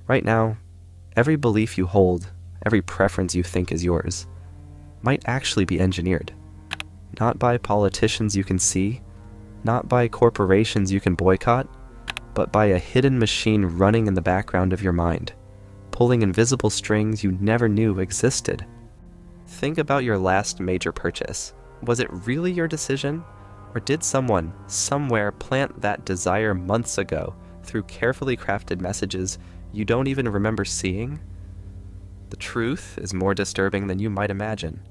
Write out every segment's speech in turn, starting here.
Right now, every belief you hold, every preference you think is yours, might actually be engineered. Not by politicians you can see, not by corporations you can boycott, but by a hidden machine running in the background of your mind, pulling invisible strings you never knew existed. Think about your last major purchase. Was it really your decision? Or did someone, somewhere, plant that desire months ago through carefully crafted messages you don't even remember seeing? The truth is more disturbing than you might imagine.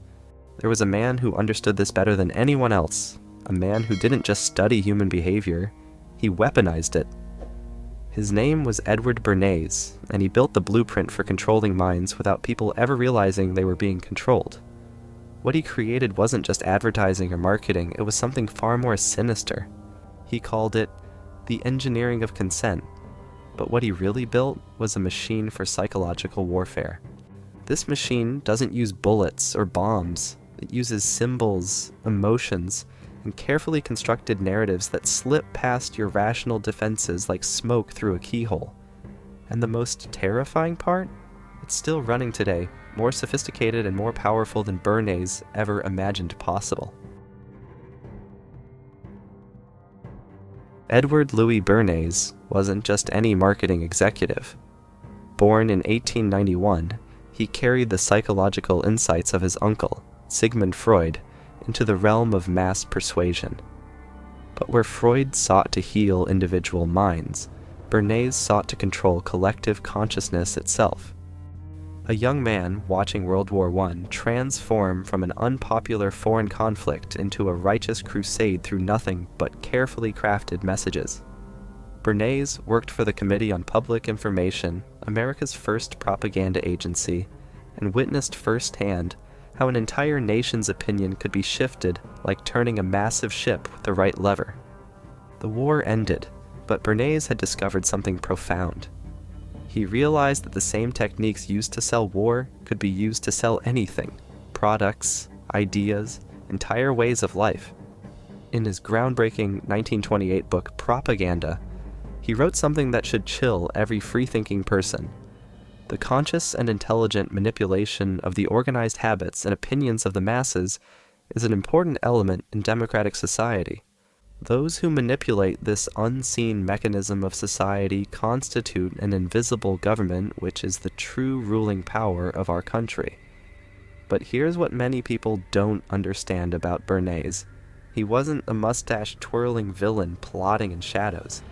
There was a man who understood this better than anyone else, a man who didn't just study human behavior, he weaponized it. His name was Edward Bernays, and he built the blueprint for controlling minds without people ever realizing they were being controlled. What he created wasn't just advertising or marketing, it was something far more sinister. He called it the engineering of consent, but what he really built was a machine for psychological warfare. This machine doesn't use bullets or bombs, it uses symbols, emotions, and carefully constructed narratives that slip past your rational defenses like smoke through a keyhole. And the most terrifying part? It's still running today, more sophisticated and more powerful than Bernays ever imagined possible. Edward Louis Bernays wasn't just any marketing executive. Born in 1891, he carried the psychological insights of his uncle, Sigmund Freud, into the realm of mass persuasion. But where Freud sought to heal individual minds, Bernays sought to control collective consciousness itself. A young man watching World War I transform from an unpopular foreign conflict into a righteous crusade through nothing but carefully crafted messages. Bernays worked for the Committee on Public Information, America's first propaganda agency, and witnessed firsthand how an entire nation's opinion could be shifted like turning a massive ship with the right lever. The war ended, but Bernays had discovered something profound. He realized that the same techniques used to sell war could be used to sell anything: products, ideas, entire ways of life. In his groundbreaking 1928 book, Propaganda, he wrote something that should chill every free-thinking person. The conscious and intelligent manipulation of the organized habits and opinions of the masses is an important element in democratic society. Those who manipulate this unseen mechanism of society constitute an invisible government which is the true ruling power of our country. But here's what many people don't understand about Bernays. He wasn't a mustache-twirling villain plotting in shadows.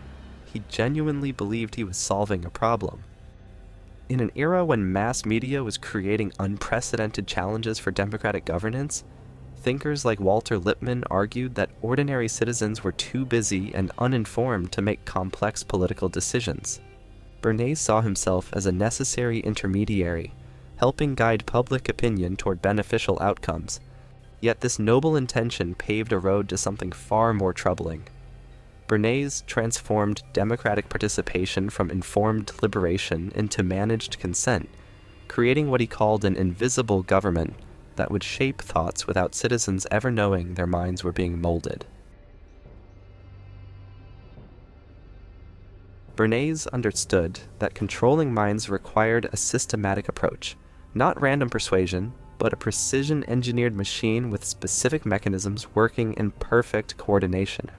He genuinely believed he was solving a problem. In an era when mass media was creating unprecedented challenges for democratic governance, thinkers like Walter Lippmann argued that ordinary citizens were too busy and uninformed to make complex political decisions. Bernays saw himself as a necessary intermediary, helping guide public opinion toward beneficial outcomes. Yet this noble intention paved a road to something far more troubling. Bernays transformed democratic participation from informed deliberation into managed consent, creating what he called an invisible government that would shape thoughts without citizens ever knowing their minds were being molded. Bernays understood that controlling minds required a systematic approach, not random persuasion, but a precision-engineered machine with specific mechanisms working in perfect coordination.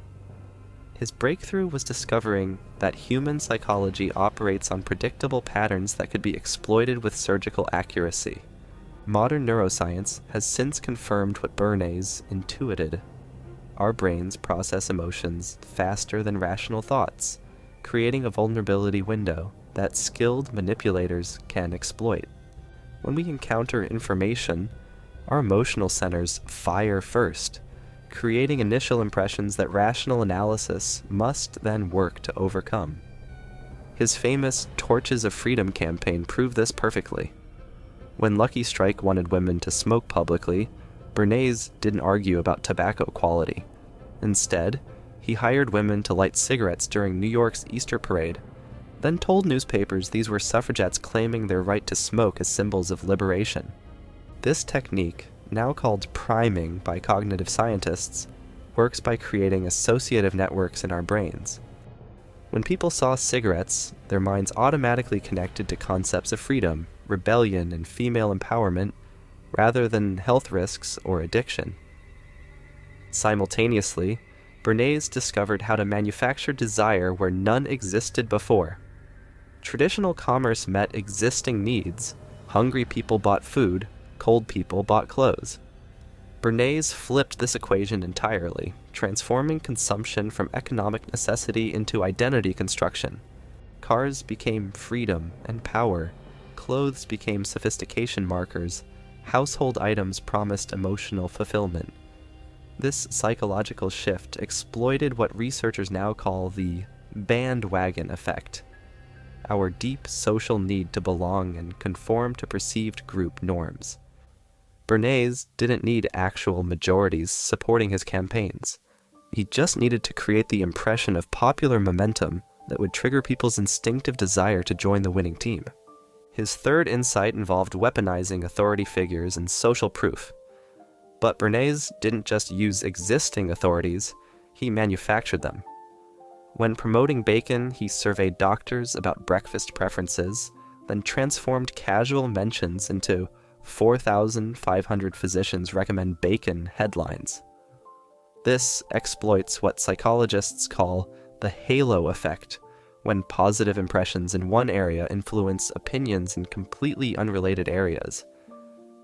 His breakthrough was discovering that human psychology operates on predictable patterns that could be exploited with surgical accuracy. Modern neuroscience has since confirmed what Bernays intuited. Our brains process emotions faster than rational thoughts, creating a vulnerability window that skilled manipulators can exploit. When we encounter information, our emotional centers fire first, creating initial impressions that rational analysis must then work to overcome. His famous Torches of Freedom campaign proved this perfectly. When Lucky Strike wanted women to smoke publicly, Bernays didn't argue about tobacco quality. Instead, he hired women to light cigarettes during New York's Easter Parade, then told newspapers these were suffragettes claiming their right to smoke as symbols of liberation. This technique, now called priming by cognitive scientists, works by creating associative networks in our brains. When people saw cigarettes, their minds automatically connected to concepts of freedom, rebellion, and female empowerment, rather than health risks or addiction. Simultaneously, Bernays discovered how to manufacture desire where none existed before. Traditional commerce met existing needs. Hungry people bought food, cold people bought clothes. Bernays flipped this equation entirely, transforming consumption from economic necessity into identity construction. Cars became freedom and power, clothes became sophistication markers, household items promised emotional fulfillment. This psychological shift exploited what researchers now call the bandwagon effect, our deep social need to belong and conform to perceived group norms. Bernays didn't need actual majorities supporting his campaigns. He just needed to create the impression of popular momentum that would trigger people's instinctive desire to join the winning team. His third insight involved weaponizing authority figures and social proof. But Bernays didn't just use existing authorities, he manufactured them. When promoting bacon, he surveyed doctors about breakfast preferences, then transformed casual mentions into 4,500 physicians recommend bacon headlines. This exploits what psychologists call the halo effect, when positive impressions in one area influence opinions in completely unrelated areas.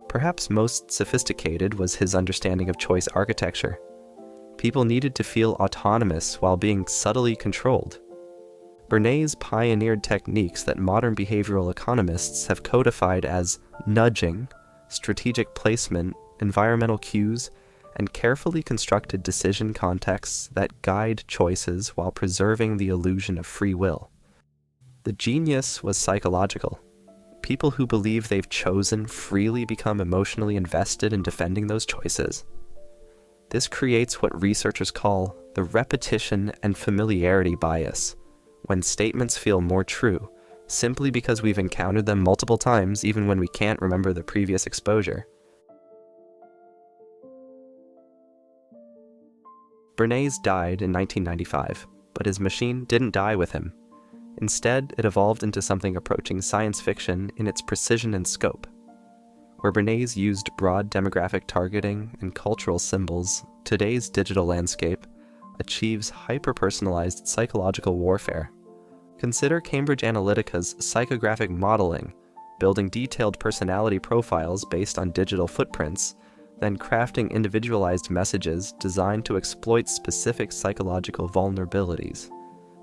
Perhaps most sophisticated was his understanding of choice architecture. People needed to feel autonomous while being subtly controlled. Bernays pioneered techniques that modern behavioral economists have codified as nudging, strategic placement, environmental cues, and carefully constructed decision contexts that guide choices while preserving the illusion of free will. The genius was psychological. People who believe they've chosen freely become emotionally invested in defending those choices. This creates what researchers call the repetition and familiarity bias, when statements feel more true, simply because we've encountered them multiple times even when we can't remember the previous exposure. Bernays died in 1995, but his machine didn't die with him. Instead, it evolved into something approaching science fiction in its precision and scope. Where Bernays used broad demographic targeting and cultural symbols, today's digital landscape achieves hyper-personalized psychological warfare. Consider Cambridge Analytica's psychographic modeling, building detailed personality profiles based on digital footprints, then crafting individualized messages designed to exploit specific psychological vulnerabilities.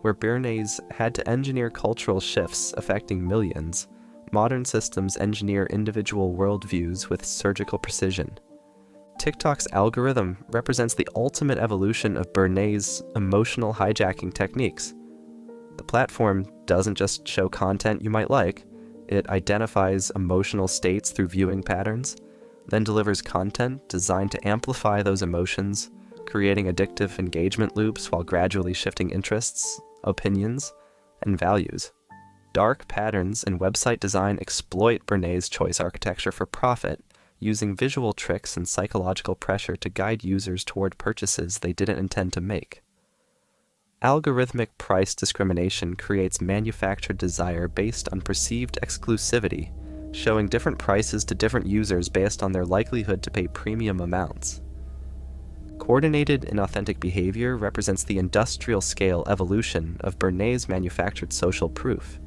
Where Bernays had to engineer cultural shifts affecting millions, modern systems engineer individual worldviews with surgical precision. TikTok's algorithm represents the ultimate evolution of Bernays' emotional hijacking techniques. The platform doesn't just show content you might like, it identifies emotional states through viewing patterns, then delivers content designed to amplify those emotions, creating addictive engagement loops while gradually shifting interests, opinions, and values. Dark patterns in website design exploit Bernays' choice architecture for profit, using visual tricks and psychological pressure to guide users toward purchases they didn't intend to make. Algorithmic price discrimination creates manufactured desire based on perceived exclusivity, showing different prices to different users based on their likelihood to pay premium amounts. Coordinated inauthentic behavior represents the industrial-scale evolution of Bernays' manufactured social proof.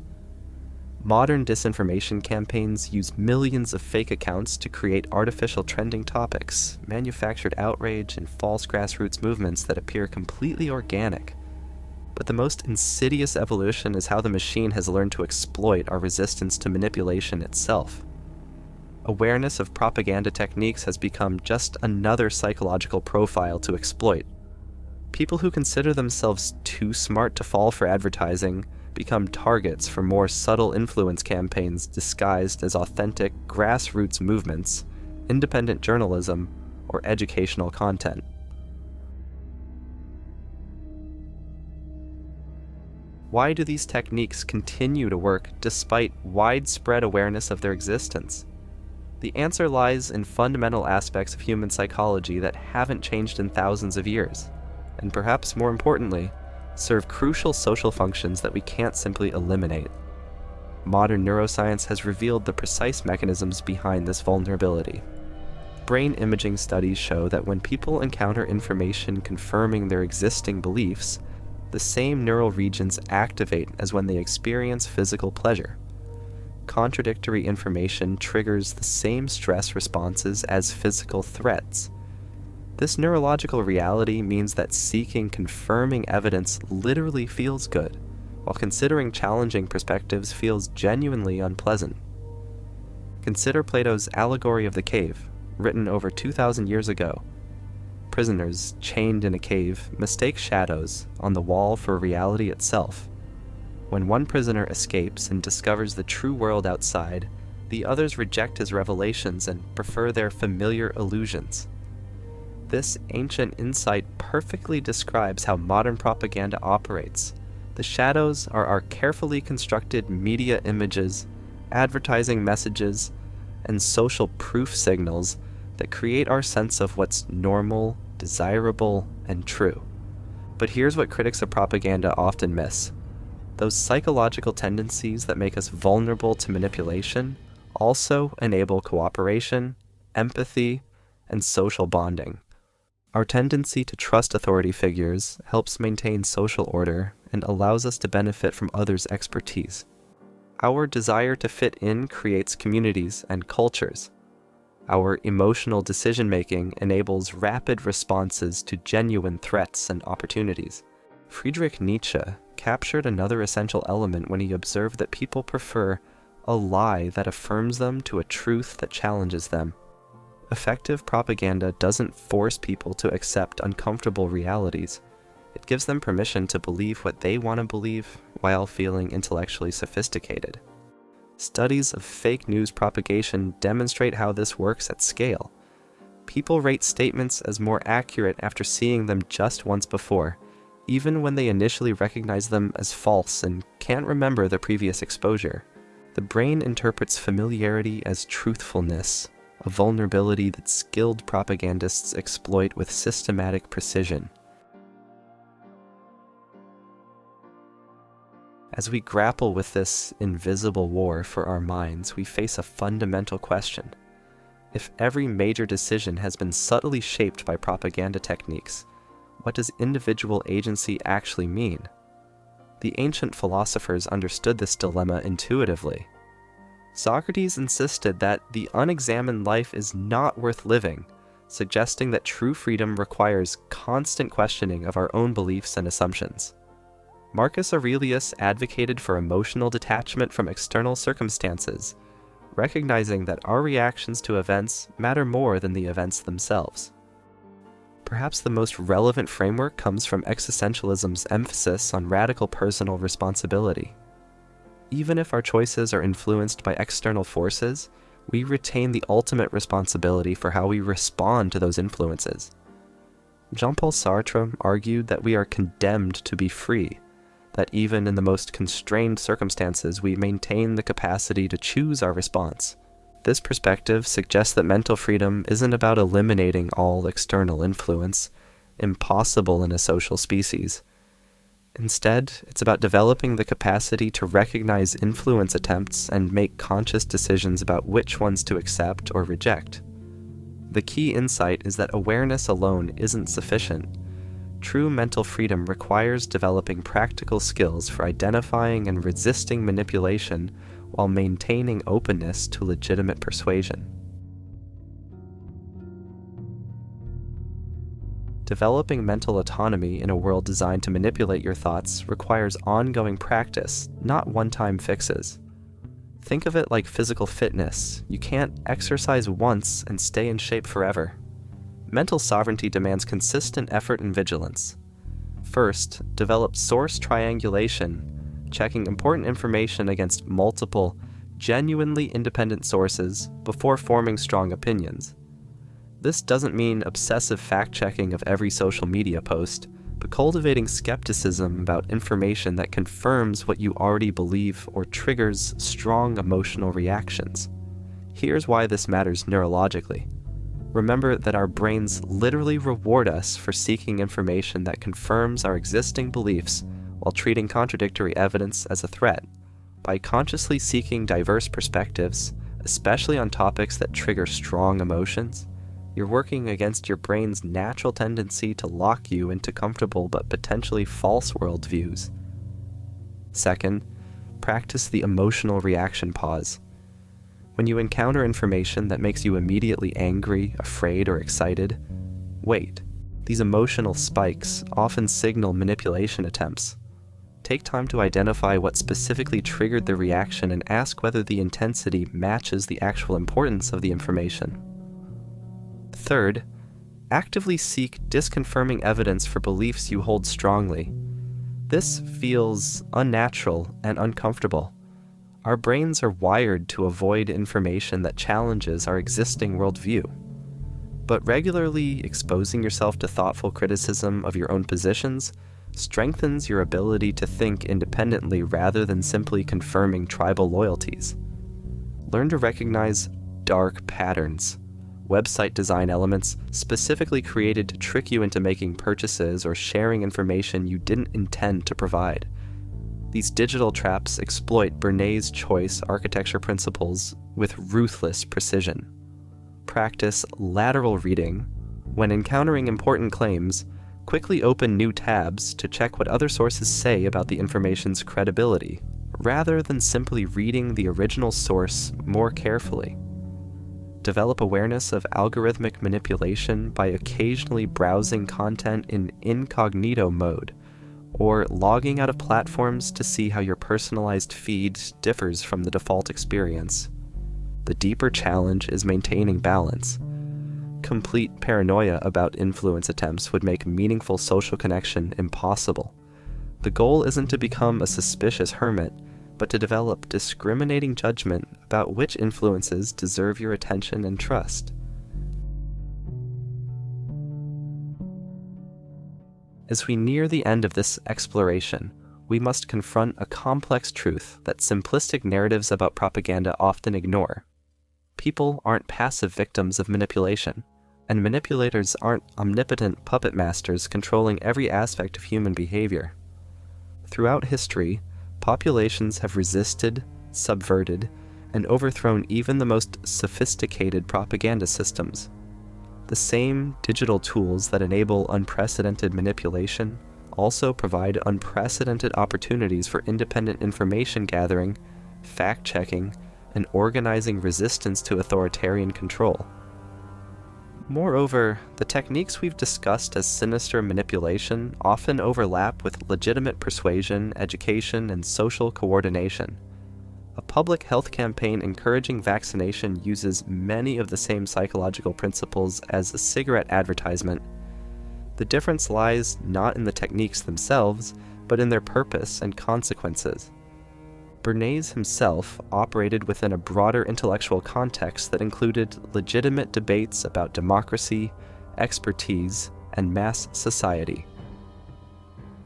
Modern disinformation campaigns use millions of fake accounts to create artificial trending topics, manufactured outrage, and false grassroots movements that appear completely organic. But the most insidious evolution is how the machine has learned to exploit our resistance to manipulation itself. Awareness of propaganda techniques has become just another psychological profile to exploit. People who consider themselves too smart to fall for advertising become targets for more subtle influence campaigns disguised as authentic grassroots movements, independent journalism, or educational content. Why do these techniques continue to work despite widespread awareness of their existence? The answer lies in fundamental aspects of human psychology that haven't changed in thousands of years, and perhaps more importantly, serve crucial social functions that we can't simply eliminate. Modern neuroscience has revealed the precise mechanisms behind this vulnerability. Brain imaging studies show that when people encounter information confirming their existing beliefs, the same neural regions activate as when they experience physical pleasure. Contradictory information triggers the same stress responses as physical threats. This neurological reality means that seeking confirming evidence literally feels good, while considering challenging perspectives feels genuinely unpleasant. Consider Plato's Allegory of the Cave, written over 2,000 years ago. Prisoners, chained in a cave, mistake shadows on the wall for reality itself. When one prisoner escapes and discovers the true world outside, the others reject his revelations and prefer their familiar illusions. This ancient insight perfectly describes how modern propaganda operates. The shadows are our carefully constructed media images, advertising messages, and social proof signals that create our sense of what's normal, desirable, and true. But here's what critics of propaganda often miss. Those psychological tendencies that make us vulnerable to manipulation also enable cooperation, empathy, and social bonding. Our tendency to trust authority figures helps maintain social order and allows us to benefit from others' expertise. Our desire to fit in creates communities and cultures. Our emotional decision-making enables rapid responses to genuine threats and opportunities. Friedrich Nietzsche captured another essential element when he observed that people prefer a lie that affirms them to a truth that challenges them. Effective propaganda doesn't force people to accept uncomfortable realities. It gives them permission to believe what they want to believe while feeling intellectually sophisticated. Studies of fake news propagation demonstrate how this works at scale. People rate statements as more accurate after seeing them just once before, even when they initially recognize them as false and can't remember the previous exposure. The brain interprets familiarity as truthfulness, a vulnerability that skilled propagandists exploit with systematic precision. As we grapple with this invisible war for our minds, we face a fundamental question. If every major decision has been subtly shaped by propaganda techniques, what does individual agency actually mean? The ancient philosophers understood this dilemma intuitively. Socrates insisted that the unexamined life is not worth living, suggesting that true freedom requires constant questioning of our own beliefs and assumptions. Marcus Aurelius advocated for emotional detachment from external circumstances, recognizing that our reactions to events matter more than the events themselves. Perhaps the most relevant framework comes from existentialism's emphasis on radical personal responsibility. Even if our choices are influenced by external forces, we retain the ultimate responsibility for how we respond to those influences. Jean-Paul Sartre argued that we are condemned to be free, that even in the most constrained circumstances we maintain the capacity to choose our response. This perspective suggests that mental freedom isn't about eliminating all external influence, impossible in a social species. Instead, it's about developing the capacity to recognize influence attempts and make conscious decisions about which ones to accept or reject. The key insight is that awareness alone isn't sufficient. True mental freedom requires developing practical skills for identifying and resisting manipulation while maintaining openness to legitimate persuasion. Developing mental autonomy in a world designed to manipulate your thoughts requires ongoing practice, not one-time fixes. Think of it like physical fitness. You can't exercise once and stay in shape forever. Mental sovereignty demands consistent effort and vigilance. First, develop source triangulation, checking important information against multiple, genuinely independent sources before forming strong opinions. This doesn't mean obsessive fact-checking of every social media post, but cultivating skepticism about information that confirms what you already believe or triggers strong emotional reactions. Here's why this matters neurologically. Remember that our brains literally reward us for seeking information that confirms our existing beliefs while treating contradictory evidence as a threat. By consciously seeking diverse perspectives, especially on topics that trigger strong emotions, you're working against your brain's natural tendency to lock you into comfortable but potentially false worldviews. Second, practice the emotional reaction pause. When you encounter information that makes you immediately angry, afraid, or excited, wait. These emotional spikes often signal manipulation attempts. Take time to identify what specifically triggered the reaction and ask whether the intensity matches the actual importance of the information. Third, actively seek disconfirming evidence for beliefs you hold strongly. This feels unnatural and uncomfortable. Our brains are wired to avoid information that challenges our existing worldview. But regularly exposing yourself to thoughtful criticism of your own positions strengthens your ability to think independently rather than simply confirming tribal loyalties. Learn to recognize dark patterns, website design elements specifically created to trick you into making purchases or sharing information you didn't intend to provide. These digital traps exploit Bernays' choice architecture principles with ruthless precision. Practice lateral reading. When encountering important claims, quickly open new tabs to check what other sources say about the information's credibility, rather than simply reading the original source more carefully. Develop awareness of algorithmic manipulation by occasionally browsing content in incognito mode, or logging out of platforms to see how your personalized feed differs from the default experience. The deeper challenge is maintaining balance. Complete paranoia about influence attempts would make meaningful social connection impossible. The goal isn't to become a suspicious hermit, but to develop discriminating judgment about which influences deserve your attention and trust. As we near the end of this exploration, we must confront a complex truth that simplistic narratives about propaganda often ignore. People aren't passive victims of manipulation, and manipulators aren't omnipotent puppet masters controlling every aspect of human behavior. Throughout history, populations have resisted, subverted, and overthrown even the most sophisticated propaganda systems. The same digital tools that enable unprecedented manipulation also provide unprecedented opportunities for independent information gathering, fact-checking, and organizing resistance to authoritarian control. Moreover, the techniques we've discussed as sinister manipulation often overlap with legitimate persuasion, education, and social coordination. A public health campaign encouraging vaccination uses many of the same psychological principles as a cigarette advertisement. The difference lies not in the techniques themselves, but in their purpose and consequences. Bernays himself operated within a broader intellectual context that included legitimate debates about democracy, expertise, and mass society.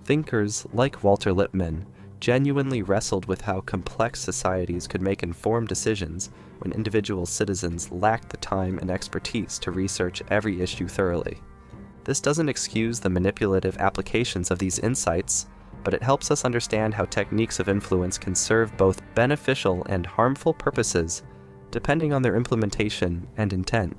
Thinkers like Walter Lippmann genuinely wrestled with how complex societies could make informed decisions when individual citizens lacked the time and expertise to research every issue thoroughly. This doesn't excuse the manipulative applications of these insights, but it helps us understand how techniques of influence can serve both beneficial and harmful purposes, depending on their implementation and intent.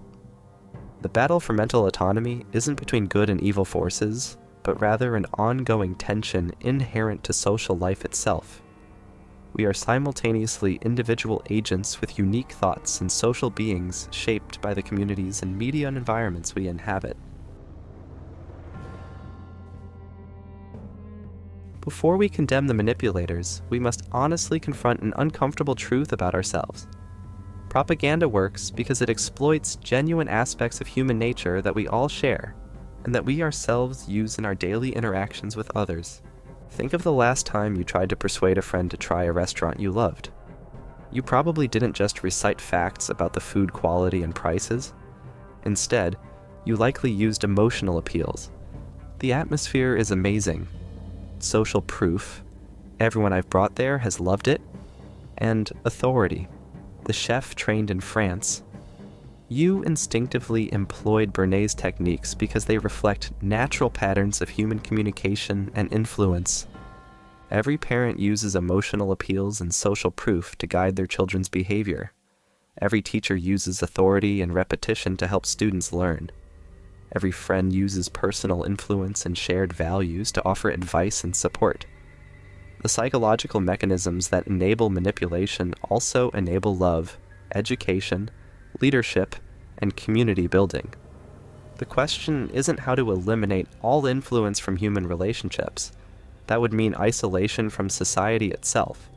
The battle for mental autonomy isn't between good and evil forces, but rather an ongoing tension inherent to social life itself. We are simultaneously individual agents with unique thoughts and social beings shaped by the communities and media and environments we inhabit. Before we condemn the manipulators, we must honestly confront an uncomfortable truth about ourselves. Propaganda works because it exploits genuine aspects of human nature that we all share, and that we ourselves use in our daily interactions with others. Think of the last time you tried to persuade a friend to try a restaurant you loved. You probably didn't just recite facts about the food quality and prices. Instead, you likely used emotional appeals. The atmosphere is amazing. Social proof, everyone I've brought there has loved it, and authority, the chef trained in France. You instinctively employed Bernays' techniques because they reflect natural patterns of human communication and influence. Every parent uses emotional appeals and social proof to guide their children's behavior. Every teacher uses authority and repetition to help students learn. Every friend uses personal influence and shared values to offer advice and support. The psychological mechanisms that enable manipulation also enable love, education, leadership, and community building. The question isn't how to eliminate all influence from human relationships. That would mean isolation from society itself.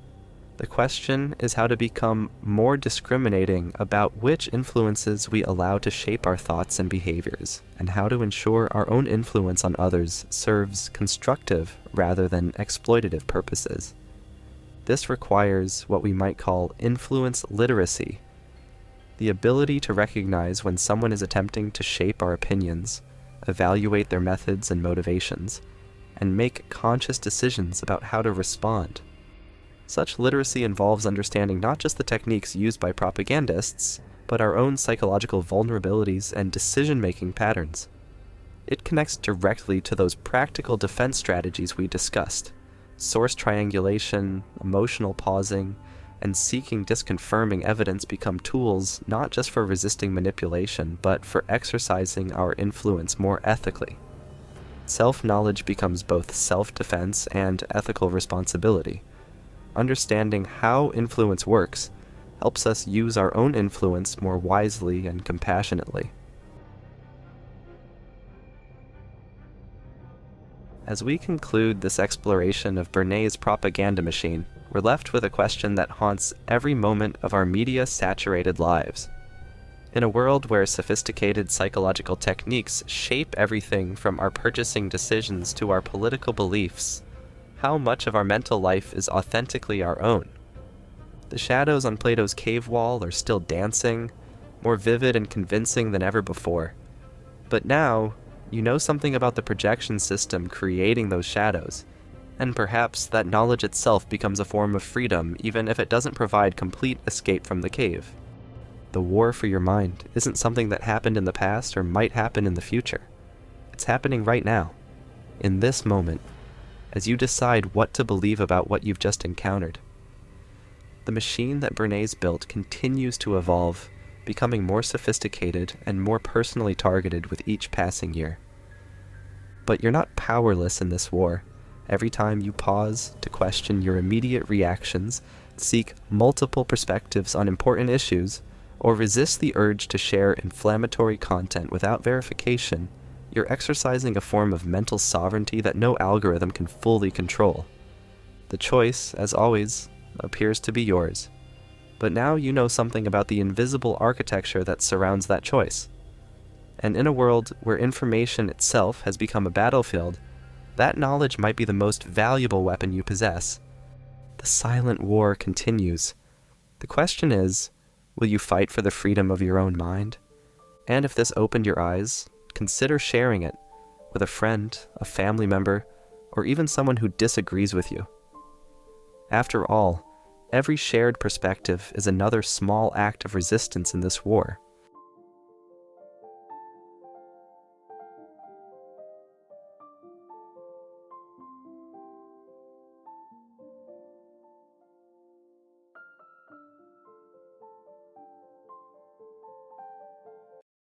The question is how to become more discriminating about which influences we allow to shape our thoughts and behaviors, and how to ensure our own influence on others serves constructive rather than exploitative purposes. This requires what we might call influence literacy, the ability to recognize when someone is attempting to shape our opinions, evaluate their methods and motivations, and make conscious decisions about how to respond. Such literacy involves understanding not just the techniques used by propagandists, but our own psychological vulnerabilities and decision-making patterns. It connects directly to those practical defense strategies we discussed: source triangulation, emotional pausing, and seeking disconfirming evidence become tools not just for resisting manipulation, but for exercising our influence more ethically. Self-knowledge becomes both self-defense and ethical responsibility. Understanding how influence works helps us use our own influence more wisely and compassionately. As we conclude this exploration of Bernays' propaganda machine, we're left with a question that haunts every moment of our media-saturated lives. In a world where sophisticated psychological techniques shape everything from our purchasing decisions to our political beliefs, how much of our mental life is authentically our own? The shadows on Plato's cave wall are still dancing, more vivid and convincing than ever before. But now, you know something about the projection system creating those shadows, and perhaps that knowledge itself becomes a form of freedom even if it doesn't provide complete escape from the cave. The war for your mind isn't something that happened in the past or might happen in the future. It's happening right now, in this moment, as you decide what to believe about what you've just encountered. The machine that Bernays built continues to evolve, becoming more sophisticated and more personally targeted with each passing year. But you're not powerless in this war. Every time you pause to question your immediate reactions, seek multiple perspectives on important issues, or resist the urge to share inflammatory content without verification, you're exercising a form of mental sovereignty that no algorithm can fully control. The choice, as always, appears to be yours. But now you know something about the invisible architecture that surrounds that choice. And in a world where information itself has become a battlefield, that knowledge might be the most valuable weapon you possess. The silent war continues. The question is, will you fight for the freedom of your own mind? And if this opened your eyes, consider sharing it with a friend, a family member, or even someone who disagrees with you. After all, every shared perspective is another small act of resistance in this war.